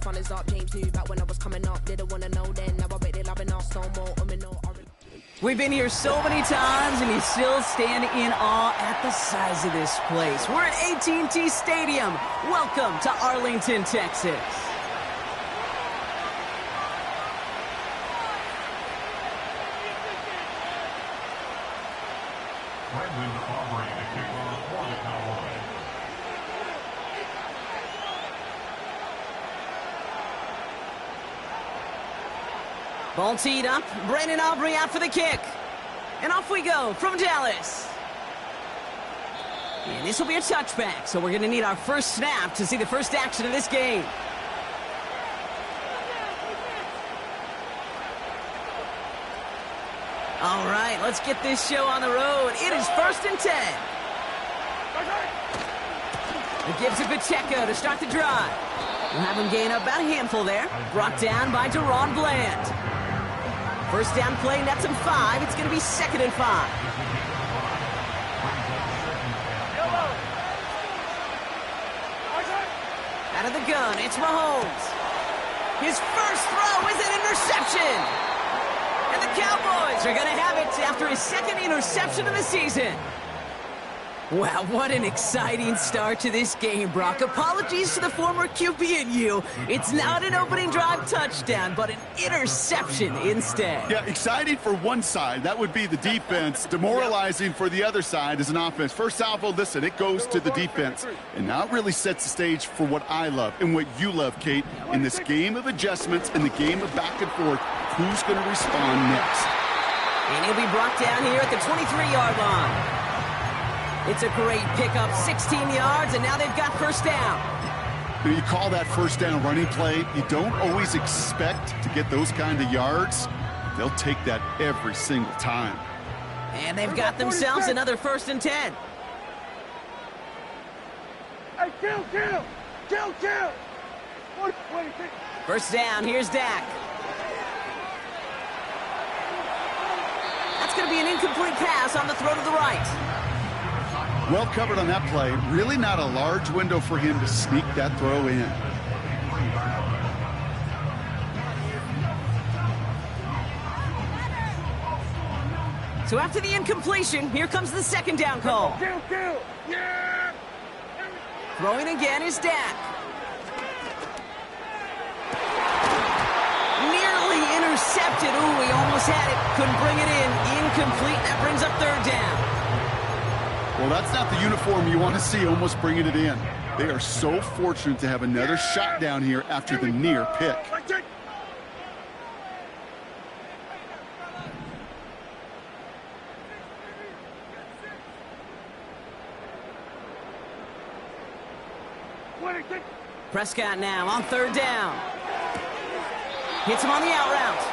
fun is up. James knew back when I was coming up. Didn't wanna know then. Now I bet they loving us no more. We've been here so many times, and you still stand in awe at the size of this place. We're at AT&T Stadium. Welcome to Arlington, Texas. Ball teed up. Brandon Aubrey out for the kick. And off we go from Dallas. And this will be a touchback, so we're going to need our first snap to see the first action of this game. All right, let's get this show on the road. It is 1st and 10. It gives it Pacheco to start the drive. We'll have him gain about a handful there. Brought down by Deron Bland. First down play, nets him 5. It's going to be 2nd and 5. Out of the gun, it's Mahomes. His first throw is an interception. And the Cowboys are going to have it after his 2nd interception of the season. Wow, what an exciting start to this game, Brock. Apologies to the former QB and you. It's not an opening drive touchdown, but an interception instead. Yeah, exciting for one side. That would be the defense. Demoralizing for the other side as an offense. First salvo, listen, it goes to the defense. And now it really sets the stage for what I love and what you love, Kate. In this game of adjustments, in the game of back and forth, who's going to respond next? And he'll be brought down here at the 23-yard line. It's a great pickup, 16 yards, and now they've got first down. You call that first down running play. You don't always expect to get those kind of yards. They'll take that every single time. And they've got themselves another 1st and 10. Hey, kill! First down, here's Dak. That's going to be an incomplete pass on the throw to the right. Well covered on that play. Really not a large window for him to sneak that throw in. So after the incompletion, here comes the 2nd down call. Kill! Yeah! Throwing again is Dak. Nearly intercepted. Ooh, he almost had it. Couldn't bring it in. Incomplete. That brings up 3rd down. Well, that's not the uniform you want to see almost bringing it in. They are so fortunate to have another shot down here after the near pick. Prescott now on 3rd down. Hits him on the out route.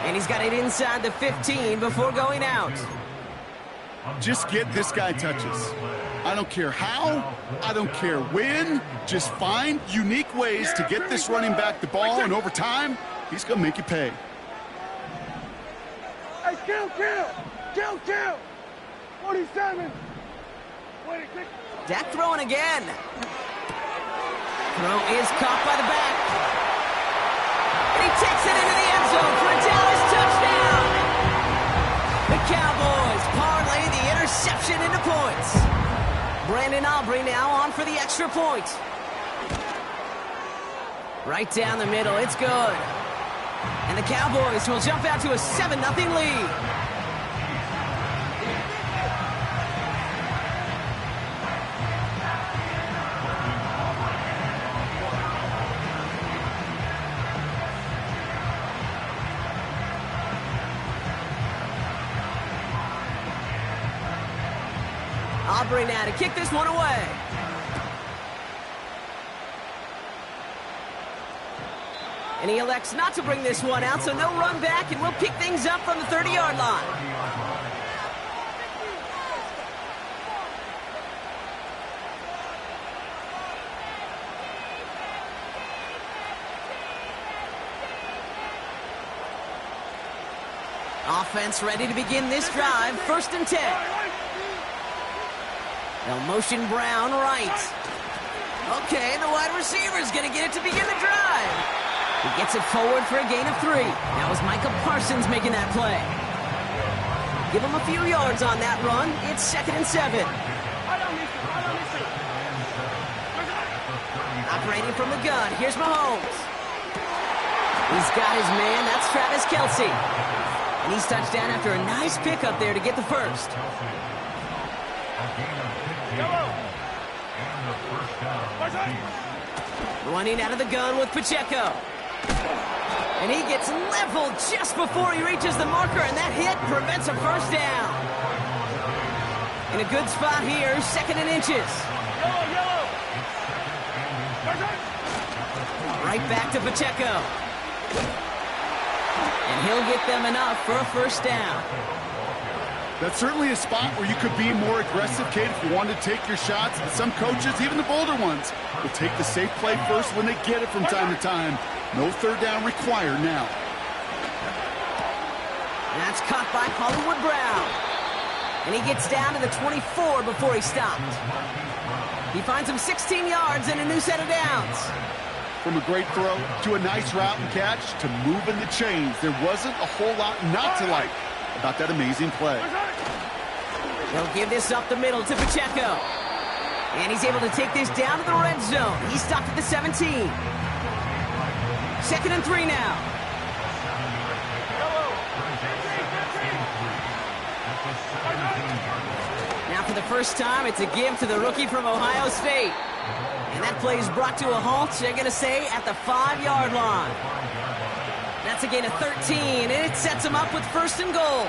And he's got it inside the 15 before going out. Just get this guy touches. I don't care how, I don't care when. Just find unique ways to get this running back the ball, and over time, he's going to make you pay. Hey, kill! 47! Dak throwing again. Throw is caught by the back. And he takes it into the end zone for a Dallas touchdown. The Cowboys parlay the interception into points. Brandon Aubrey now on for the extra point. Right down the middle, it's good. And the Cowboys will jump out to a 7-0 lead. Aubrey now to kick this one away. And he elects not to bring this one out, so no run back, and we'll pick things up from the 30-yard line. Offense ready to begin this drive. 1st and 10. They'll motion Brown right. Okay, the wide receiver's going to get it to begin the drive. He gets it forward for a gain of 3. That was Micah Parsons making that play. Give him a few yards on that run. It's 2nd and 7. Operating from the gun, here's Mahomes. He's got his man, that's Travis Kelce. And he's touched down after a nice pickup there to get the first. Running out of the gun with Pacheco. And he gets leveled just before he reaches the marker, and that hit prevents a first down. In a good spot here, 2nd and inches. Right back to Pacheco. And he'll get them enough for a first down. That's certainly a spot where you could be more aggressive, Kate, if you wanted to take your shots. And some coaches, even the bolder ones, will take the safe play first when they get it from time to time. No third down required now. And that's caught by Hollywood Brown. And he gets down to the 24 before he stopped. He finds him 16 yards and a new set of downs. From a great throw to a nice route and catch to moving the chains, there wasn't a whole lot not to like about that amazing play. He'll give this up the middle to Pacheco. And he's able to take this down to the red zone. He's stopped at the 17. 2nd and 3 now. Now for the first time, it's a give to the rookie from Ohio State. And that play is brought to a halt, they're going to say, at the 5-yard line. That's a gain of 13, and it sets him up with 1st and goal.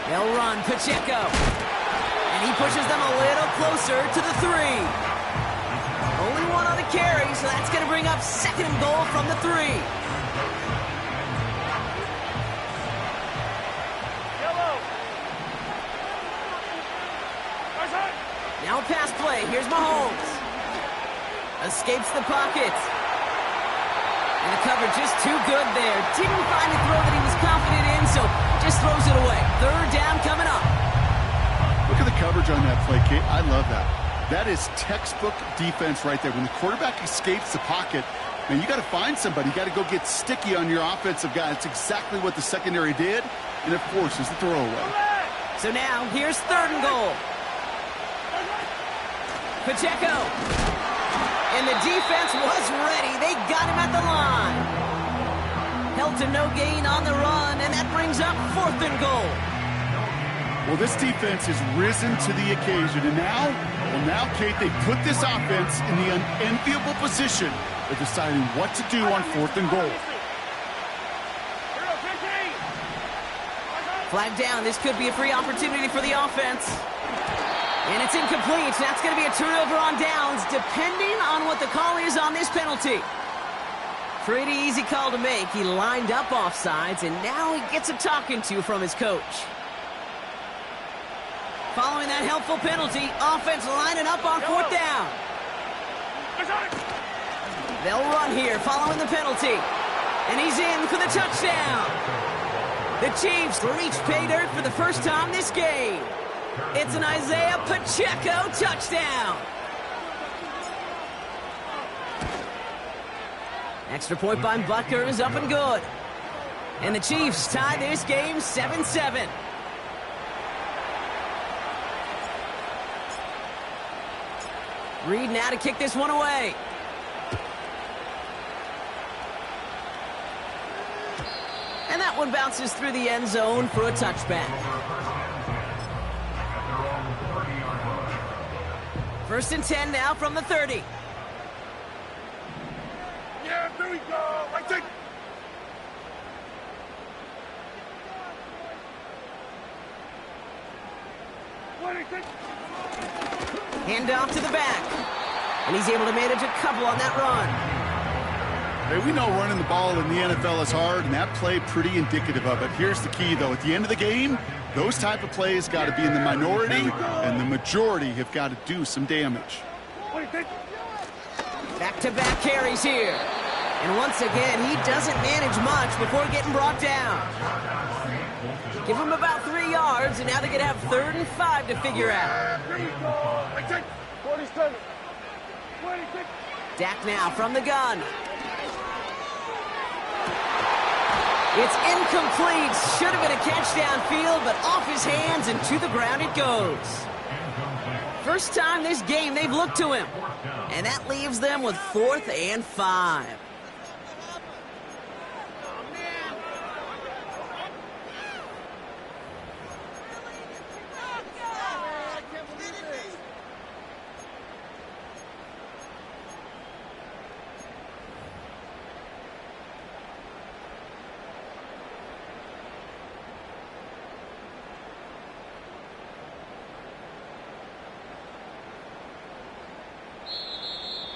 They'll run Pacheco. And he pushes them a little closer to the 3. Only one on the carry, so that's going to bring up 2nd and goal from the 3. Now a pass play. Here's Mahomes. Escapes the pocket. And the coverage just too good there. Didn't find a throw that he was confident in, so just throws it away. 3rd down coming up. Look at the coverage on that play, Kate. I love that. That is textbook defense right there. When the quarterback escapes the pocket, man, you got to find somebody. You got to go get sticky on your offensive guy. That's exactly what the secondary did. And, of course, is the throwaway. So now, here's 3rd and goal. Pacheco. And the defense was ready. They got him at the line. Held to no gain on the run, and that brings up 4th and goal. Well, this defense has risen to the occasion, and now, Kate, they put this offense in the unenviable position of deciding what to do on 4th and goal. Flag down. This could be a free opportunity for the offense. And it's incomplete. That's going to be a turnover on downs, depending on what the call is on this penalty. Pretty easy call to make. He lined up offsides, and now he gets a talking to from his coach. Following that helpful penalty, offense lining up on 4th down. They'll run here following the penalty. And he's in for the touchdown. The Chiefs reach pay dirt for the first time this game. It's an Isaiah Pacheco touchdown. Extra point by Butker is up and good. And the Chiefs tie this game 7-7. Reed now to kick this one away. And that one bounces through the end zone for a touchback. 1st and 10 now from the 30. Yeah, there we go. Right there. Hand off to the back. And he's able to manage a couple on that run. Hey, we know running the ball in the NFL is hard, and that play pretty indicative of it. Here's the key, though. At the end of the game, those type of plays got to be in the minority, and the majority have got to do some damage. Back-to-back carries here. And once again, he doesn't manage much before getting brought down. Give him about 3 yards. yards, and now they're going to have 3rd and 5 to figure out. Here we go. Like take 47. 26. Dak now from the gun. It's incomplete. Should have been a catch downfield, but off his hands and to the ground it goes. First time this game they've looked to him. And that leaves them with 4th and 5.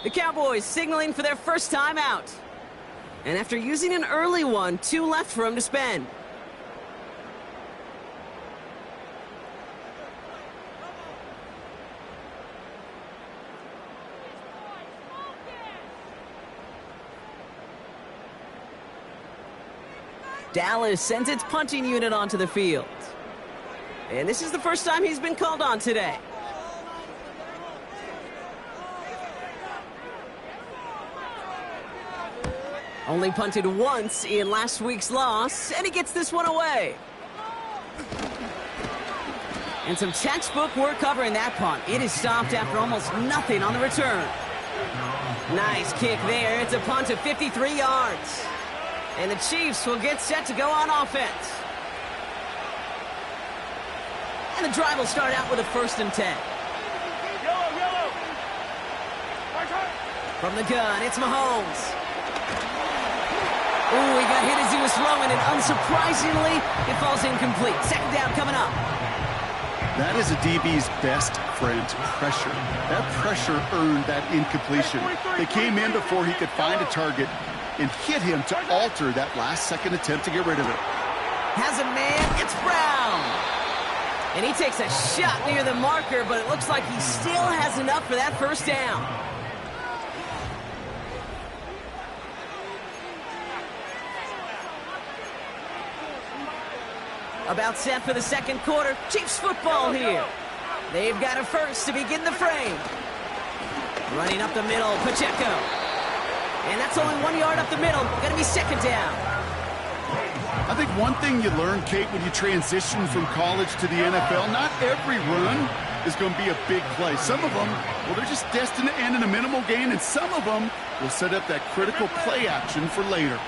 The Cowboys signaling for their first time out. And after using an early one, 2 left for him to spend. Dallas sends its punting unit onto the field. And this is the first time he's been called on today. Only punted once in last week's loss, and he gets this one away. And some textbook work covering that punt. It is stopped after almost nothing on the return. Nice kick there. It's a punt of 53 yards. And the Chiefs will get set to go on offense. And the drive will start out with a 1st and 10. Yellow. From the gun, it's Mahomes. Ooh, he got hit as he was throwing, and unsurprisingly, it falls incomplete. 2nd down coming up. That is a DB's best friend, pressure. That pressure earned that incompletion. They came in before he could find a target and hit him to alter that last-second attempt to get rid of it. Has a man, it's Brown. And he takes a shot near the marker, but it looks like he still has enough for that 1st down. About set for the 2nd quarter. Chiefs football here. They've got a 1st to begin the frame. Running up the middle, Pacheco. And that's only 1 yard up the middle. Going to be 2nd down. I think one thing you learn, Kate, when you transition from college to the NFL, not every run is going to be a big play. Some of them, well, they're just destined to end in a minimal gain, and some of them will set up that critical play action for later.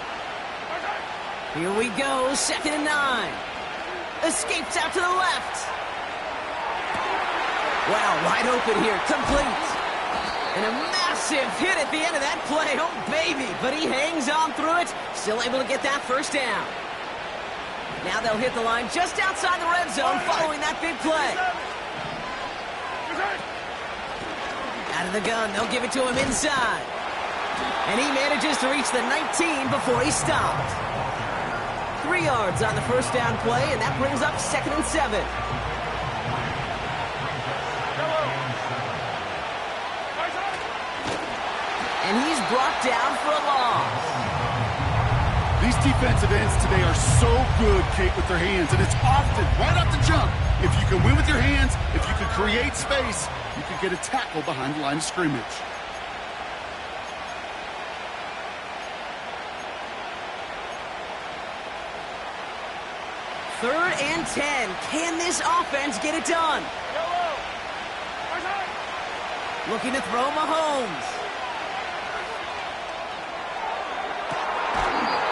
Here we go, 2nd and 9. Escapes out to the left. Wow, wide open here, complete. And a massive hit at the end of that play. Oh, baby. But he hangs on through it. Still able to get that 1st down. Now they'll hit the line just outside the red zone following that big play. Out of the gun. They'll give it to him inside. And he manages to reach the 19 before he stopped. 3 yards on the 1st down play, and that brings up 2nd and 7. And he's brought down for a loss. These defensive ends today are so good, Kate, with their hands, and it's often right off the jump. If you can win with your hands, if you can create space, you can get a tackle behind the line of scrimmage. Third and 10. Can this offense get it done? Looking to throw Mahomes.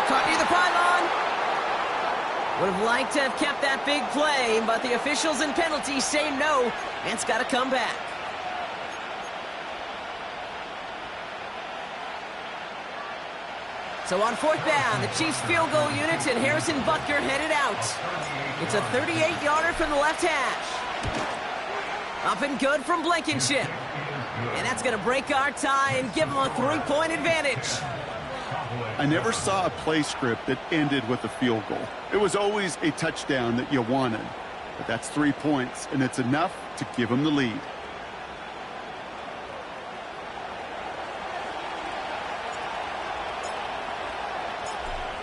Caught near the pylon. Would have liked to have kept that big play, but the officials and penalties say no, and it's got to come back. So on 4th down, the Chiefs field goal unit and Harrison Butker headed out. It's a 38-yarder from the left hash. Up and good from Blankenship. And that's going to break our tie and give them a 3-point advantage. I never saw a play script that ended with a field goal. It was always a touchdown that you wanted. But that's 3 points, and it's enough to give them the lead.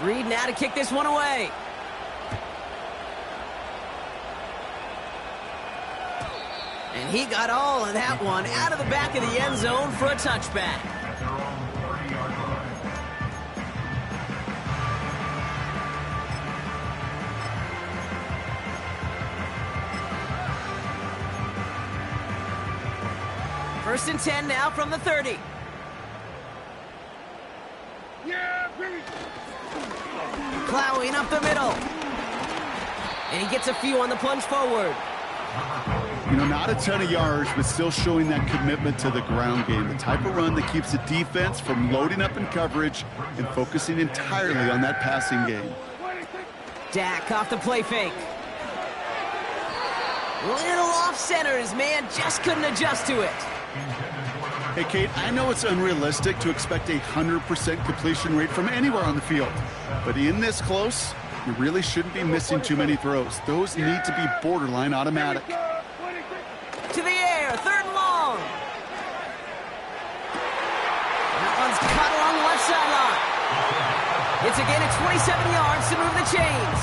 Reed now to kick this one away. And he got all of that one out of the back of the end zone for a touchback. First and 10 now from the 30. Plowing up the middle. And he gets a few on the plunge forward. You know, not a ton of yards, but still showing that commitment to the ground game. The type of run that keeps the defense from loading up in coverage and focusing entirely on that passing game. Dak off the play fake. Little off center. His man just couldn't adjust to it. Hey, Kate, I know it's unrealistic to expect a 100% completion rate from anywhere on the field. But in this close, you really shouldn't be missing too many throws. Those need to be borderline automatic. To the air, 3rd and long. That one's cut along the left sideline. It's a gain of 27 yards to move the chains.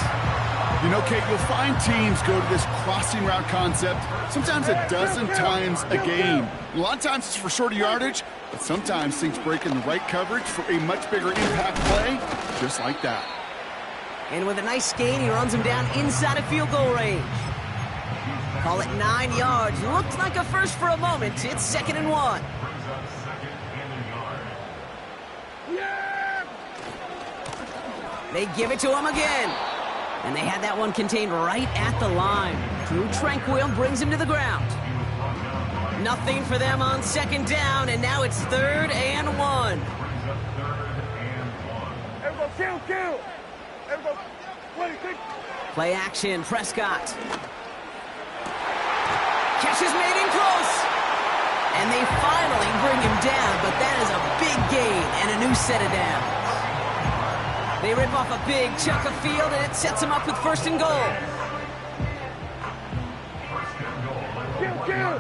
You know, Kate, you'll find teams go to this crossing route concept sometimes a dozen times a game. A lot of times it's for shorter yardage, but sometimes things break in the right coverage for a much bigger impact play, just like that. And with a nice gain, he runs him down inside of field goal range. Call it 9 yards. Looked like a first for a moment. It's 2nd and 1. They give it to him again. And they had that one contained right at the line. Drew Tranquil brings him to the ground. Nothing for them on 2nd down, and now it's 3rd and 1. Everybody kill. Everybody, Play action, Prescott. Catch is made in close. And they finally bring him down, but that is a big gain and a new set of downs. They rip off a big chunk of field, and it sets them up with 1st and goal. Kill.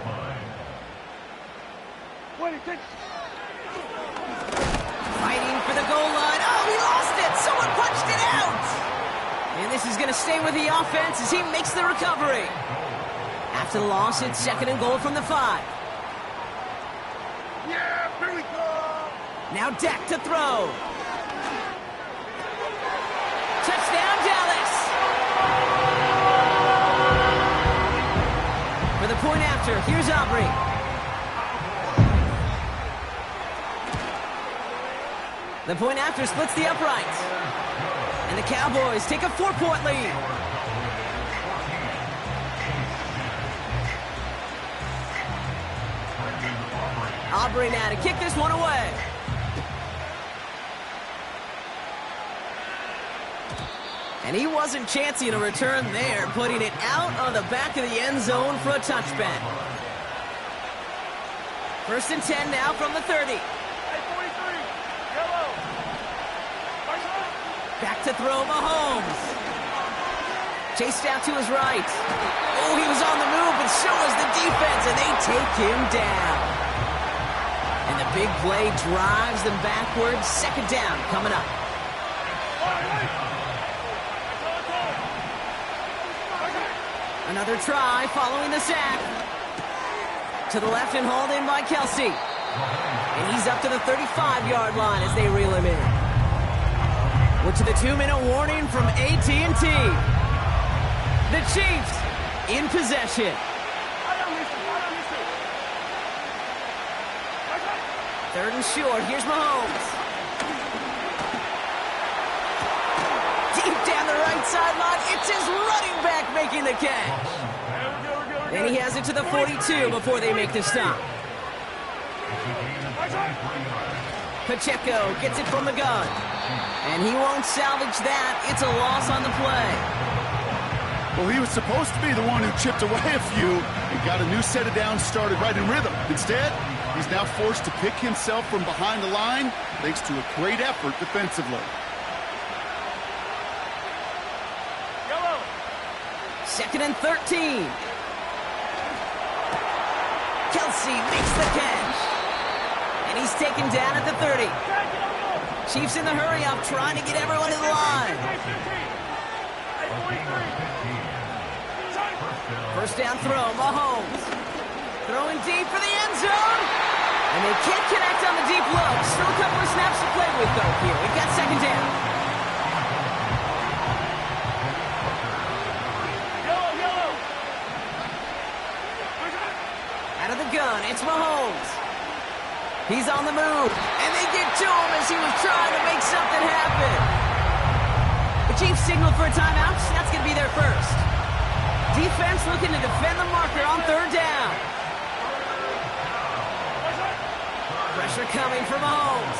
Fighting for the goal line. Oh, he lost it. Someone punched it out. And this is going to stay with the offense as he makes the recovery. After the loss, it's 2nd and goal from the 5. Yeah, here we go. Now Dak to throw. Touchdown, Dallas. For the point after, here's Aubrey. The point after splits the uprights. And the Cowboys take a 4-point lead. Aubrey now to kick this one away. And he wasn't chancing a return there, putting it out on the back of the end zone for a touchback. 1st and 10 now from the 30. Back to throw, Mahomes. Chased out to his right. Oh, he was on the move, but so was the defense, and they take him down. And the big play drives them backwards. 2nd down coming up. Another try following the sack. To the left and hauled in by Kelsey. And he's up to the 35-yard line as they reel him in. We're to the 2-minute warning from AT&T. The Chiefs in possession. 3rd and short. Here's Mahomes. Deep down the right sideline. It's his running back making the catch. And he has it to the 42 before they make the stop. Pacheco gets it from the gun. And he won't salvage that. It's a loss on the play. Well, he was supposed to be the one who chipped away a few and got a new set of downs started right in rhythm. Instead, he's now forced to pick himself from behind the line thanks to a great effort defensively. 2nd and 13. Kelsey makes the catch. And he's taken down at the 30. Chiefs in the hurry-up, trying to get everyone in the line. 1st down throw, Mahomes. Going deep for the end zone. And they can't connect on the deep look. Still a couple of snaps to play with, though, here. We've got second down. Yellow. Out of the gun, it's Mahomes. He's on the move. And they get to him as he was trying to make something happen. The Chiefs signaled for a timeout. That's going to be their first. Defense looking to defend the marker on third down. Pressure coming from Mahomes.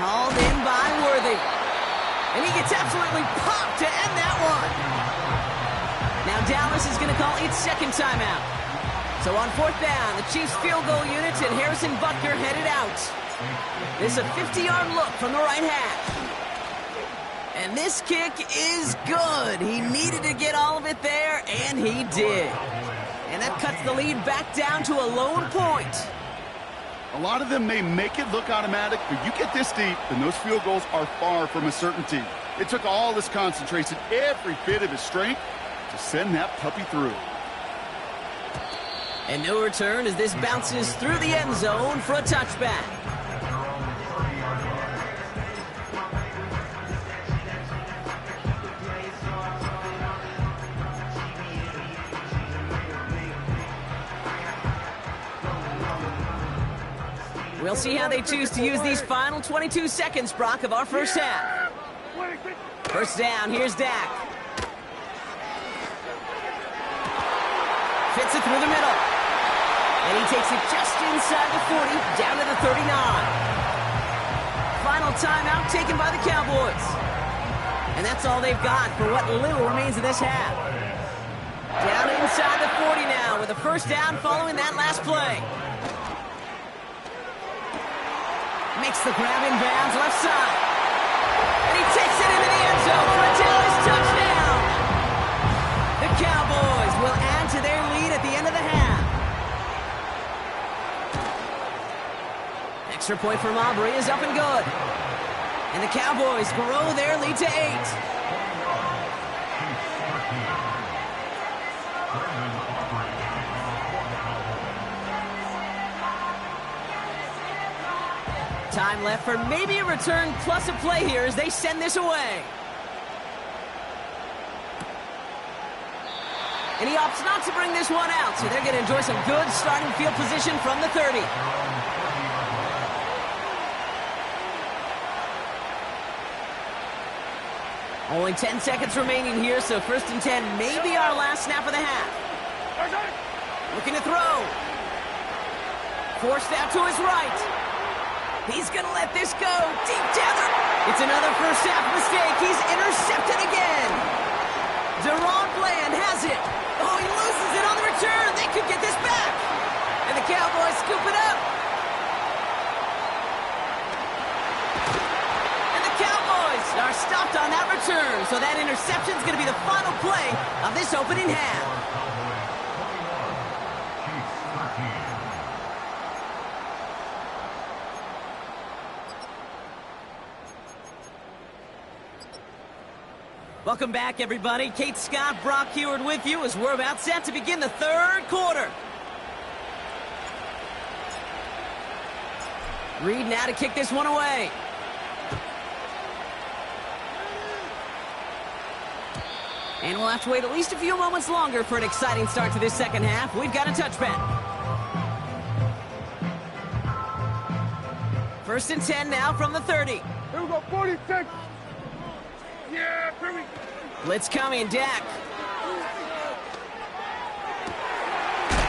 Hauled in by Worthy. And he gets absolutely popped to end that one. Now Dallas is going to call its second timeout. So on fourth down, the Chiefs field goal units and Harrison Butker headed out. This is a 50-yard look from the right half. And this kick is good. He needed to get all of it there, and he did. And that cuts the lead back down to a lone point. A lot of them may make it look automatic, but you get this deep, and those field goals are far from a certainty. It took all his concentration, every bit of his strength, to send that puppy through. And no return as this bounces through the end zone for a touchback. We'll see how they choose to use these final 22 seconds, Brock, of our first half. First down, here's Dak. Fits it through the middle. And he takes it just inside the 40, down to the 39. Final timeout taken by the Cowboys. And that's all they've got for what little remains of this half. Down inside the 40 now with a first down following that last play. Makes the grab in bounds left side. And he takes it into the end zone for a Dallas touchdown. The Cowboys will add to their lead at the end of the half. Extra point from Aubrey is up and good. And the Cowboys grow their lead to 8. Time left for maybe a return plus a play here as they send this away. And he opts not to bring this one out, so they're going to enjoy some good starting field position from the 30. Only 10 seconds remaining here, so first and 10 may be our last snap of the half. Looking to throw. Forced out to his right. He's going to let this go deep down there. It's another first half mistake. He's intercepted again. Deron Bland has it. Oh, he loses it on the return. They could get this back. And the Cowboys scoop it up. And the Cowboys are stopped on that return. So that interception is going to be the final play of this opening half. Welcome back, everybody. Kate Scott, Brock Heward with you as we're about set to begin the third quarter. Reed now to kick this one away. And we'll have to wait at least a few moments longer for an exciting start to this second half. We've got a touchback. First and 10 now from the 30. Here we go, 46. Yeah, here we go. Blitz coming, Dak.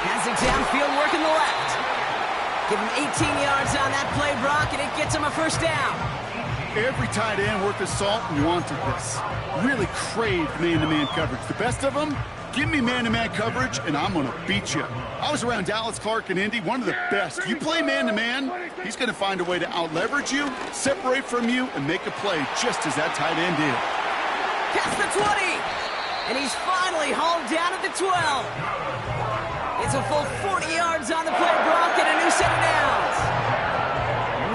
Has it downfield, working the left. Give him 18 yards on that play, Brock, and it gets him a first down. Every tight end worth his salt wanted this. Really craved man-to-man coverage. The best of them, give me man-to-man coverage, and I'm going to beat you. I was around Dallas Clark and Indy, one of the best. You play man-to-man, he's going to find a way to out-leverage you, separate from you, and make a play just as that tight end did. Past the 20, and he's finally hauled down at the 12. It's a full 40 yards on the play, Brock, and a new set of downs.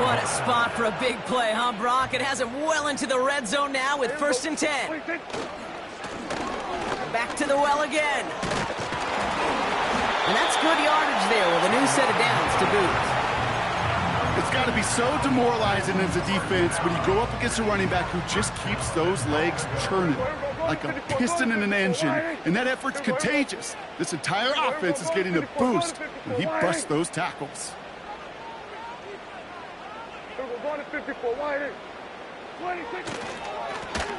What a spot for a big play, huh, Brock? It has him well into the red zone now with first and 10. Back to the well again. And that's good yardage. set of downs to boot. It's got to be so demoralizing as a defense when you go up against a running back who just keeps those legs churning like a piston in an engine, and that effort's contagious. This entire offense is getting a boost when he busts those tackles.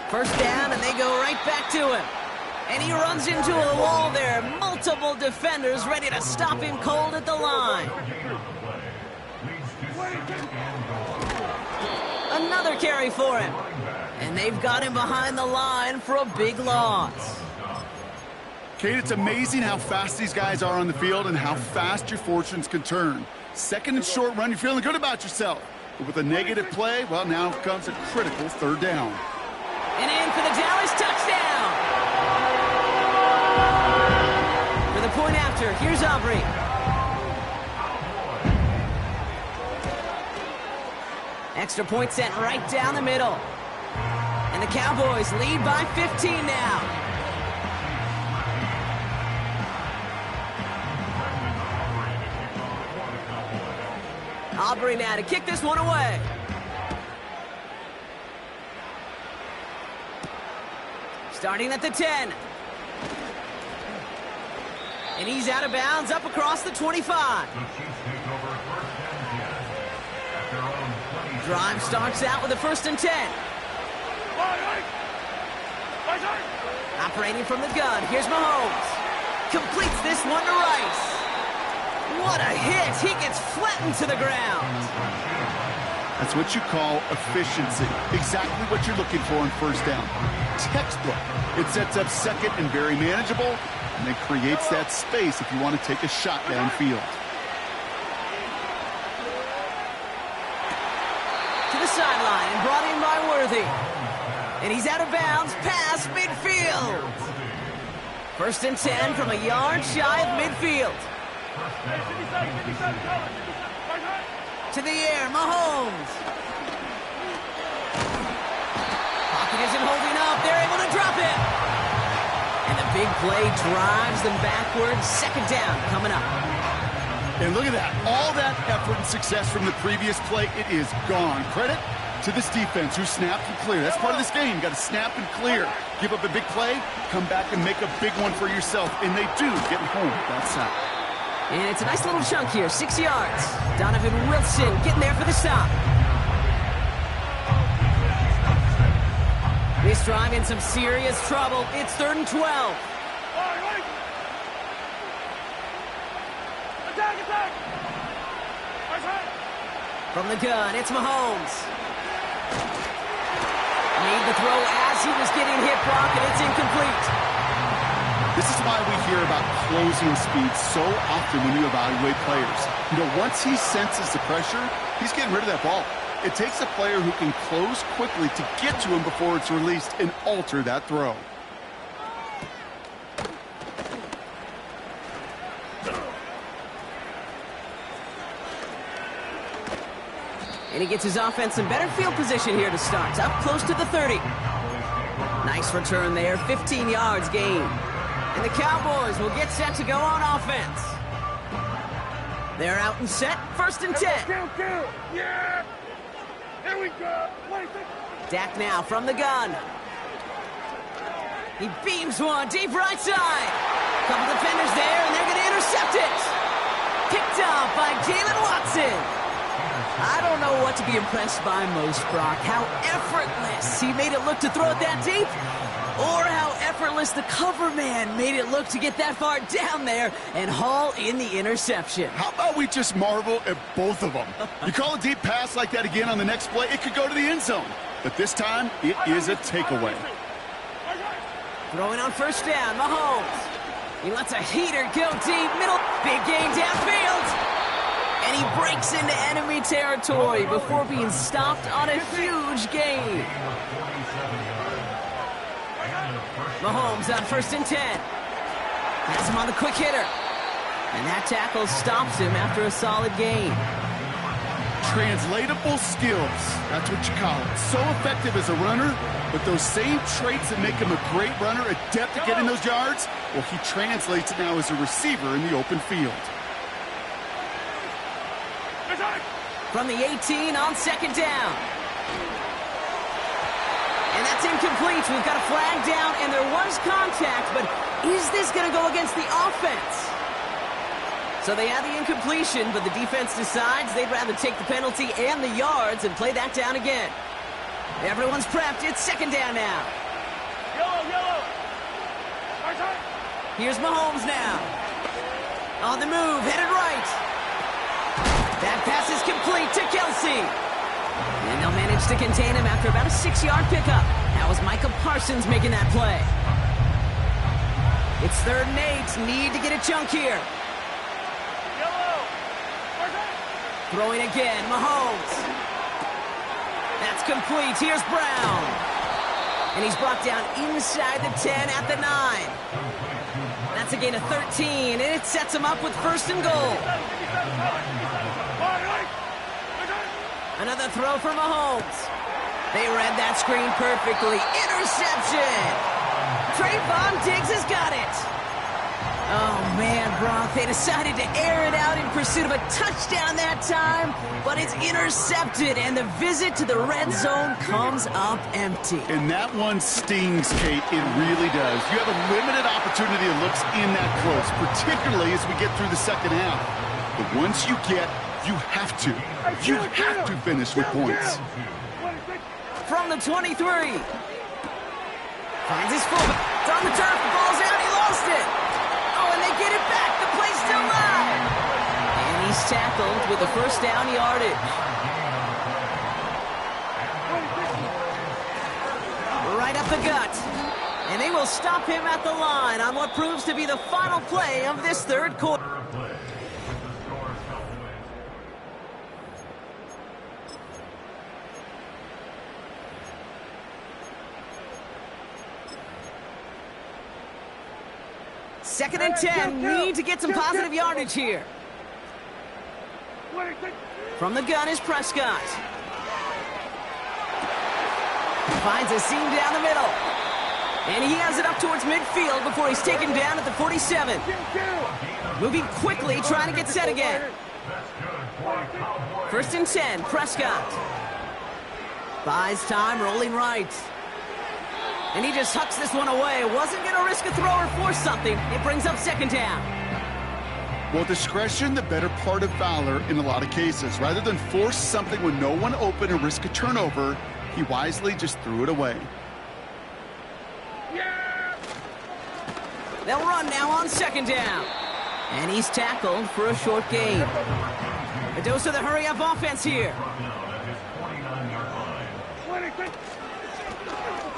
First down, and they go right back to him. And he runs into a wall there. Multiple defenders ready to stop him cold at the line. Another carry for him. And they've got him behind the line for a big loss. Kate, it's amazing how fast these guys are on the field and how fast your fortunes can turn. Second and short run, you're feeling good about yourself. But with a negative play, well, now comes a critical third down. And in for the Dallas touchdown. For the point after, here's Aubrey. Extra point sent right down the middle. And the Cowboys lead by 15 now. Aubrey now to kick this one away. Starting at the 10. And he's out of bounds up across the 25. Drive starts out with a 1st and 10. Operating from the gun, here's Mahomes. Completes this one to Rice. What a hit! He gets flattened to the ground. That's what you call efficiency. Exactly what you're looking for on first down. Textbook. It sets up second and very manageable, and then creates that space if you want to take a shot downfield. To the sideline and brought in by Worthy. And he's out of bounds past midfield. 1st and 10 from a yard shy of midfield. To the air, Mahomes. Pocket isn't holding up. They're able to drop it. And the big play drives them backwards. 2nd down coming up. And look at that. All that effort and success from the previous play, it is gone. Credit to this defense who snapped and cleared. That's part of this game. You got to snap and clear. Give up a big play, come back and make a big one for yourself. And they do get home that sack. And it's a nice little chunk here, 6 yards. Donovan Wilson getting there for the stop. This drive in some serious trouble. It's 3rd and 12. From the gun, it's Mahomes. Made the throw as he was getting hit, Brock, and it's incomplete. This is why we hear about closing speed so often when you evaluate players. You know, once he senses the pressure, he's getting rid of that ball. It takes a player who can close quickly to get to him before it's released and alter that throw. And he gets his offense in better field position here to start. Up close to the 30. Nice return there, 15 yards gain. And the Cowboys will get set to go on offense. They're out and set, 1st and 10. Yeah! Here we go! Dak now from the gun. He beams one deep right side. Couple defenders there, and they're going to intercept it. Picked up by Jalen Watson. I don't know what to be impressed by most, Brock. How effortless he made it look to throw it that deep, or how effortless the cover man made it look to get that far down there and haul in the interception. How about we just marvel at both of them? You call a deep pass like that again on the next play, it could go to the end zone. But this time, it is a takeaway. Throwing on 1st down, Mahomes. He lets a heater go deep, middle, big gain downfield. And he breaks into enemy territory before being stopped on a huge gain. Mahomes on 1st and 10. Has him on the quick hitter. And that tackle stops him after a solid gain. Translatable skills. That's what you call it. So effective as a runner, but those same traits that make him a great runner, adept at getting those yards, well, he translates it now as a receiver in the open field. From the 18 on second down. And that's incomplete. We've got a flag down, and there was contact, but is this going to go against the offense? So they have the incompletion, but the defense decides they'd rather take the penalty and the yards and play that down again. Everyone's prepped. It's second down now. Yellow. Here's Mahomes now. On the move, headed right. That pass is complete to Kelsey. And they'll manage to contain him after about a 6-yard pickup. That was Micah Parsons making that play. It's 3rd and 8. Need to get a chunk here. Throwing again, Mahomes. That's complete. Here's Brown. And he's brought down inside the 10 at the 9. That's a gain of 13, and it sets him up with 1st and goal. Another throw for Mahomes. They read that screen perfectly. Interception! Trayvon Diggs has got it. Oh, man, Brock, they decided to air it out in pursuit of a touchdown that time, but it's intercepted, and the visit to the red zone comes up empty. And that one stings, Kate. It really does. You have a limited opportunity that looks in that close, particularly as we get through the second half. But once you have to finish with points. From the 23. Finds his fullback. It's on the turf. The ball's out. He lost it. Oh, and they get it back. The play's still live. And he's tackled with a 1st down yardage. Right up the gut. And they will stop him at the line on what proves to be the final play of this 3rd quarter. Second and 10, need to get some positive yardage here. From the gun is Prescott. Finds a seam down the middle. And he has it up towards midfield before he's taken down at the 47. Moving quickly, trying to get set again. 1st and 10, Prescott. Buys time, rolling right. And he just hucks this one away. Wasn't going to risk a throw or force something. It brings up second down. Well, discretion, the better part of valor in a lot of cases. Rather than force something with no one open and risk a turnover, he wisely just threw it away. They'll run now on second down. And he's tackled for a short gain. A dose of the hurry-up offense here.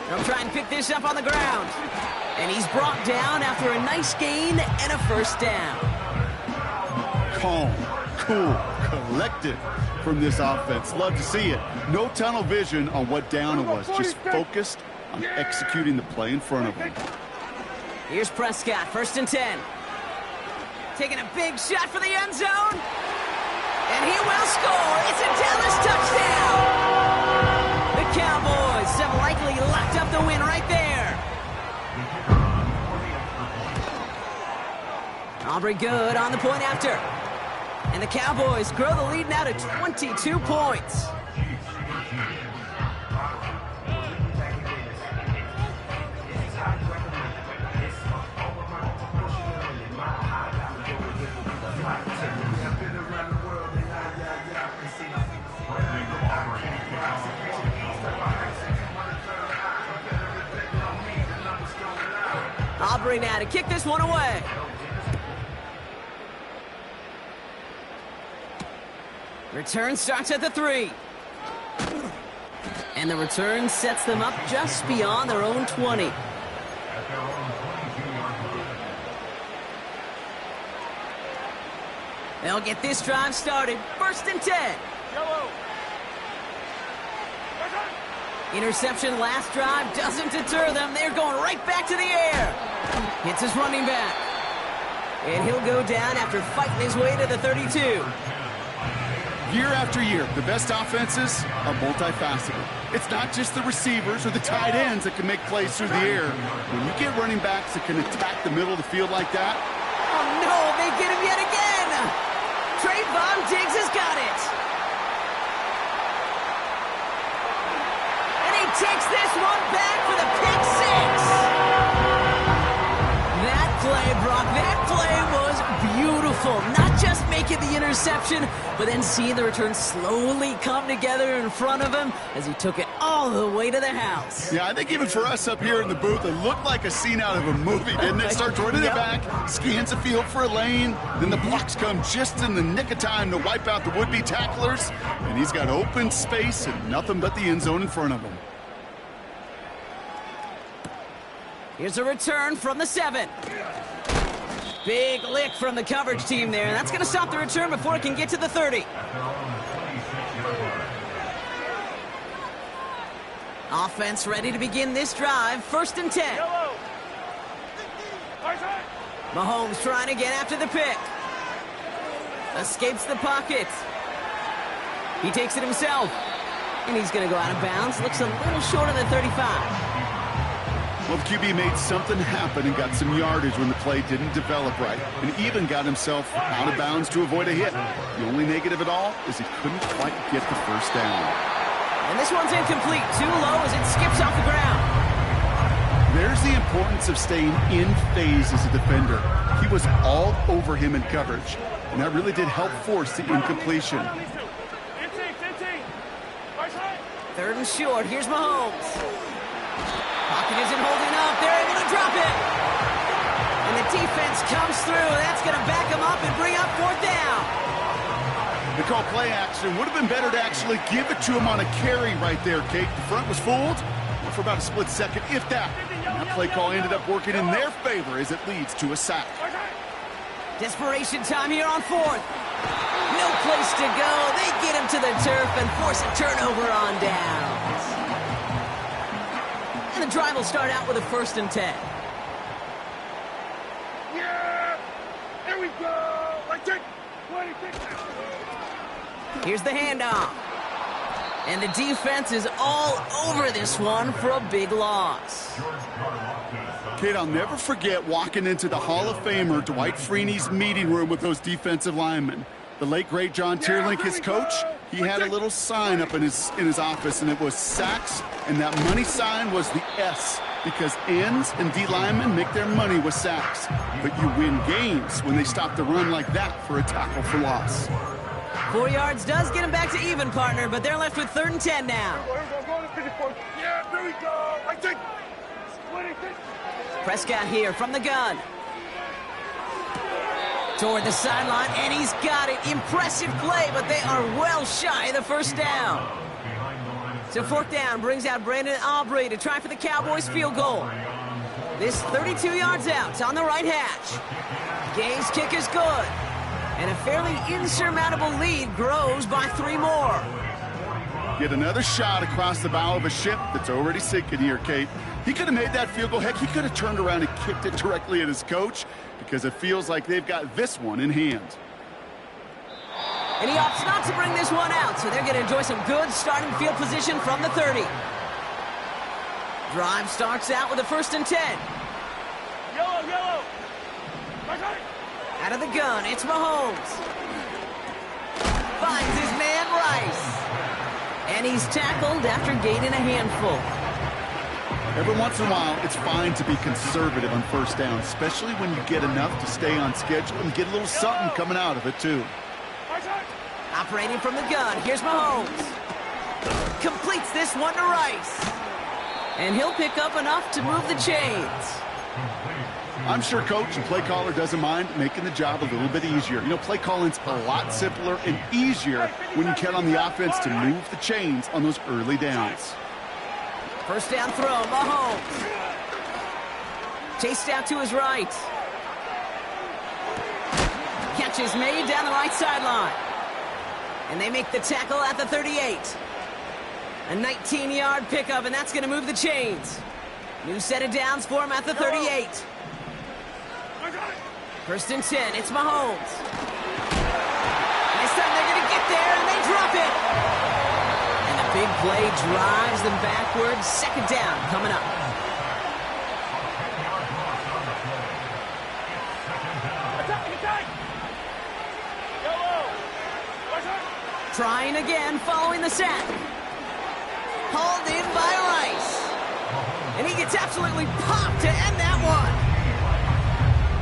They'll try and pick this up on the ground. And he's brought down after a nice gain and a 1st down. Calm, cool, collected from this offense. Love to see it. No tunnel vision on what down it was. Just focused on executing the play in front of him. Here's Prescott, 1st and 10. Taking a big shot for the end zone. And he will score. It's a Dallas touchdown. The Cowboys have likely locked up the win right there. Aubrey good on the point after. And the Cowboys grow the lead now to 22 points. Aubrey now to kick this one away. Return starts at the 3. And the return sets them up just beyond their own 20. They'll get this drive started. 1st and 10. Interception last drive doesn't deter them. They're going right back to the air. Hits his running back. And he'll go down after fighting his way to the 32. Year after year, the best offenses are multifaceted. It's not just the receivers or the tight ends that can make plays through the air. When you get running backs that can attack the middle of the field like that. Oh, no, they get him yet again. Trayvon Diggs has got it. beautiful. Not just making the interception, but then seeing the return slowly come together in front of him as he took it all the way to the house. Yeah, I think even for us up here in the booth, it looked like a scene out of a movie, didn't it? Starts running it back, scans the field for a lane, then the blocks come just in the nick of time to wipe out the would-be tacklers, and he's got open space and nothing but the end zone in front of him. Here's a return from the 7. Big lick from the coverage team there. That's going to stop the return before it can get to the 30. Offense ready to begin this drive. 1st and 10. Mahomes trying to get after the pick. Escapes the pocket. He takes it himself. And he's going to go out of bounds. Looks a little short of the 35. Well, the QB made something happen and got some yardage when the play didn't develop right, and even got himself out of bounds to avoid a hit. The only negative at all is he couldn't quite get the first down. And this one's incomplete. Too low as it skips off the ground. There's the importance of staying in phase as a defender. He was all over him in coverage, and that really did help force the incompletion. 3rd and short. Here's Mahomes. Pocket isn't holding up. They're able to drop it. And the defense comes through. That's going to back him up and bring up 4th down. They call play action. Would have been better to actually give it to him on a carry right there, Kate. The front was fooled for about a split second, if that. And that play call ended up working in their favor as it leads to a sack. Desperation time here on 4th. No place to go. They get him to the turf and force a turnover on downs. And the drive will start out with a 1st and 10. Yeah! Here we go! Like 10, 26. Here's the handoff. And the defense is all over this one for a big loss. Kate, I'll never forget walking into the Hall of Famer Dwight Freeney's meeting room with those defensive linemen. The late, great John Tierlink, his coach, he had a little sign up in his office, and it was sacks, and that money sign was the S, because ends and D linemen make their money with sacks. But you win games when they stop the run like that for a tackle for loss. 4 yards does get him back to even, partner, but they're left with 3rd and 10 now. Yeah, here we go! Like 10, 26. Prescott here from the gun. Toward the sideline, and he's got it. Impressive play, but they are well shy of the 1st down. So 4th down brings out Brandon Aubrey to try for the Cowboys field goal. This 32 yards out on the right hatch. Game's kick is good. And a fairly insurmountable lead grows by 3 more. Get another shot across the bow of a ship that's already sinking here, Kate. He could have made that field goal. Heck, he could have turned around and kicked it directly at his coach, because it feels like they've got this one in hand. And he opts not to bring this one out, so they're going to enjoy some good starting field position from the 30. Drive starts out with a 1st and 10. Yellow! Out of the gun, it's Mahomes. Finds his man Rice. And he's tackled after gaining a handful. Every once in a while, it's fine to be conservative on 1st down, especially when you get enough to stay on schedule and get a little something coming out of it, too. Operating from the gun, here's Mahomes. Completes this one to Rice. And he'll pick up enough to move the chains. I'm sure coach and play caller doesn't mind making the job a little bit easier. You know, play calling's a lot simpler and easier when you count on the offense to move the chains on those early downs. 1st down throw, Mahomes. Chased out to his right. Catch is made down the right sideline. And they make the tackle at the 38. A 19-yard pickup, and that's going to move the chains. New set of downs for him at the 38. 1st and 10, it's Mahomes. This time they're going to get there, and they drop it. And a big play drives them backwards. 2nd down coming up. Trying again following the sack. Hauled in by Rice. And he gets absolutely popped to end that one.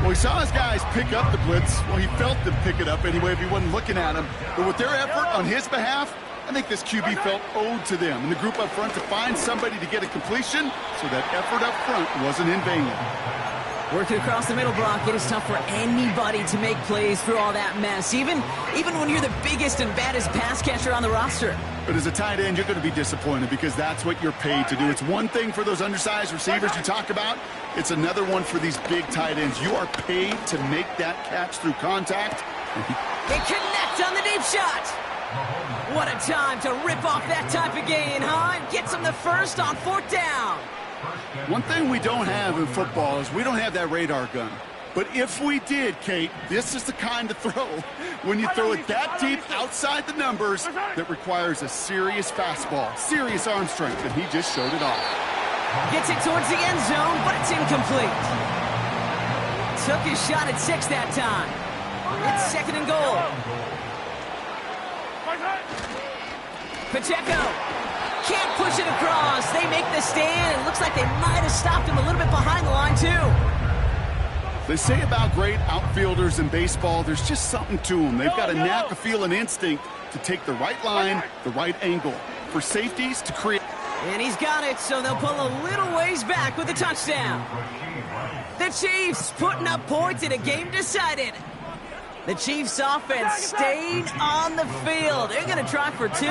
Well, he saw his guys pick up the blitz. Well, he felt them pick it up anyway if he wasn't looking at him. But with their effort on his behalf, I think this QB felt owed to them and the group up front to find somebody to get a completion, so that effort up front wasn't in vain. Working across the middle, Brock, it is tough for anybody to make plays through all that mess, even when you're the biggest and baddest pass catcher on the roster. But as a tight end, you're going to be disappointed because that's what you're paid to do. It's one thing for those undersized receivers you talk about. It's another one for these big tight ends. You are paid to make that catch through contact. They connect on the deep shot. What a time to rip off that type of gain, huh? Gets them the first on 4th down. One thing we don't have in football is we don't have that radar gun. But if we did, Kate, this is the kind of throw, when you throw it that deep outside the numbers, that requires a serious fastball, serious arm strength, and he just showed it off. Gets it towards the end zone, but it's incomplete. Took his shot at 6 that time. It's 2nd and goal. Pacheco can't push it across. They make the stand. It looks like they might have stopped him a little bit behind the line, too. They say about great outfielders in baseball, there's just something to them. They've got a knack, a feel, an instinct to take the right line, the right angle. For safeties to create. And he's got it, so they'll pull a little ways back with a touchdown. The Chiefs putting up points in a game decided. The Chiefs offense staying on the field. They're going to try for 2.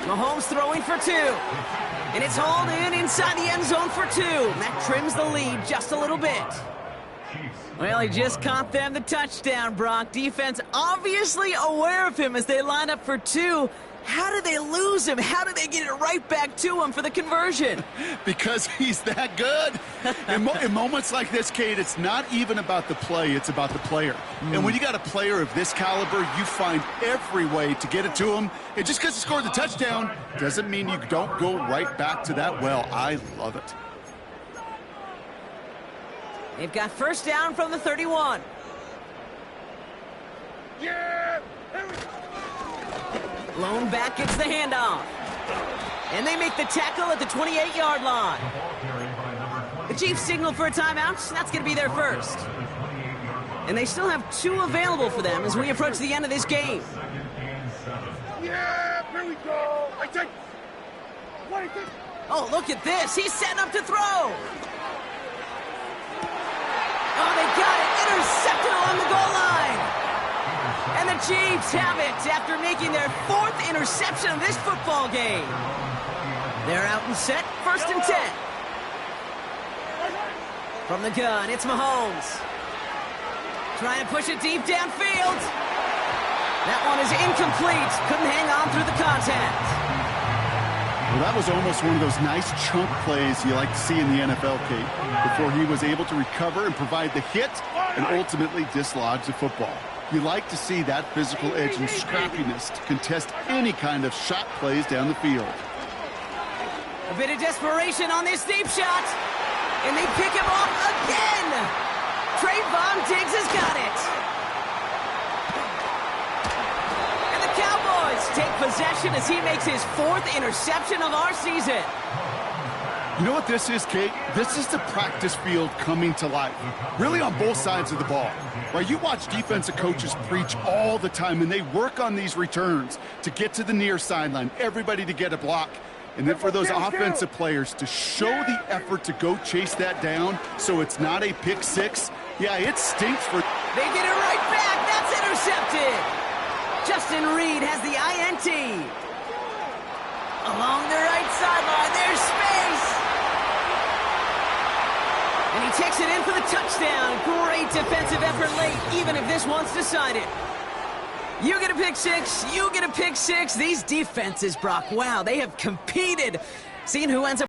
Mahomes throwing for 2. And it's hauled in inside the end zone for 2. That trims the lead just a little bit. Well, he just caught them the touchdown, Brock. Defense obviously aware of him as they line up for 2. How did they lose him? How did they get it right back to him for the conversion? Because he's that good. In moments like this, Kate, it's not even about the play, it's about the player. And when you got a player of this caliber, you find every way to get it to him. And just because he scored the touchdown doesn't mean you don't go right back to that well. I love it. They've got 1st down from the 31. Yeah! Here we go! Lone back gets the handoff. And they make the tackle at the 28-yard line. The Chiefs signal for a timeout. That's going to be their first. And they still have 2 available for them as we approach the end of this game. Yeah! Here we go! I take... What do you think? Oh, look at this. He's setting up to throw. Oh, they got it. Intercepted along the goal line. And the Chiefs have it after making their 4th interception of this football game. They're out and set, 1st and 10. From the gun, it's Mahomes. Trying to push it deep downfield. That one is incomplete. Couldn't hang on through the contact. Well, that was almost one of those nice chunk plays you like to see in the NFL, Kate, before he was able to recover and provide the hit and ultimately dislodge the football. You like to see that physical edge and scrappiness to contest any kind of shot plays down the field. A bit of desperation on this deep shot. And they pick him off again. Trayvon Diggs has got it. And the Cowboys take possession as he makes his 4th interception of our season. You know what this is, Kate? This is the practice field coming to life, really on both sides of the ball. Right? You watch defensive coaches preach all the time, and they work on these returns to get to the near sideline, everybody to get a block. And then for those offensive players to show the effort to go chase that down so it's not a pick 6, yeah, it stinks for... They get it right back. That's intercepted. Justin Reed has the INT. Along the right sideline, there's space. And he takes it in for the touchdown. Great defensive effort late, even if this one's decided. You get a pick 6, you get a pick 6. These defenses, Brock, wow, they have competed. Seeing who ends up